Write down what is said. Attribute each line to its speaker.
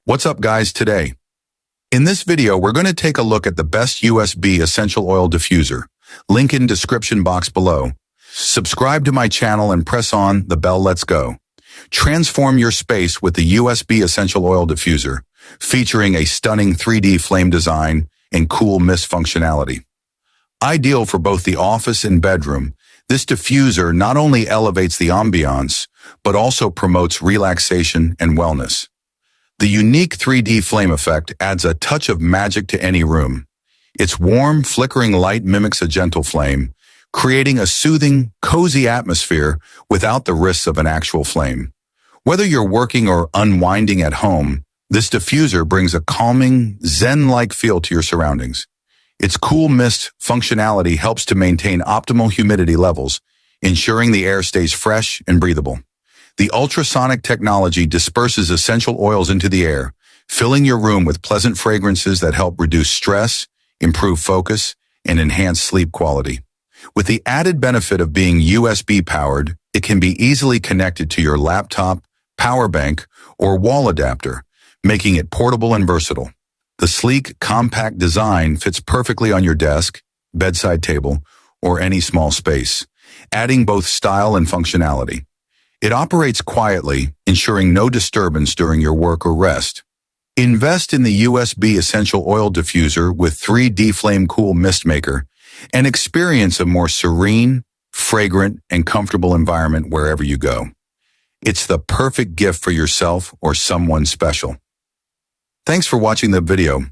Speaker 1: What's up guys today? In this video, we're going to take a look at the best USB Essential Oil Diffuser. Link in description box below. Subscribe to my channel and press on the bell. Let's go. Transform your space with the USB Essential Oil Diffuser, featuring a stunning 3D flame design and cool mist functionality. Ideal for both the office and bedroom, this diffuser not only elevates the ambiance, but also promotes relaxation and wellness. The unique 3D flame effect adds a touch of magic to any room. Its warm, flickering light mimics a gentle flame, creating a soothing, cozy atmosphere without the risks of an actual flame. Whether you're working or unwinding at home, this diffuser brings a calming, zen-like feel to your surroundings. Its cool mist functionality helps to maintain optimal humidity levels, ensuring the air stays fresh and breathable. The ultrasonic technology disperses essential oils into the air, filling your room with pleasant fragrances that help reduce stress, improve focus, and enhance sleep quality. With the added benefit of being USB powered, it can be easily connected to your laptop, power bank, or wall adapter, making it portable and versatile. The sleek, compact design fits perfectly on your desk, bedside table, or any small space, adding both style and functionality. It operates quietly, ensuring no disturbance during your work or rest. Invest in the USB Essential Oil Diffuser with 3D Flame Cool Mist Maker and experience a more serene, fragrant, and comfortable environment wherever you go. It's the perfect gift for yourself or someone special. Thanks for watching the video.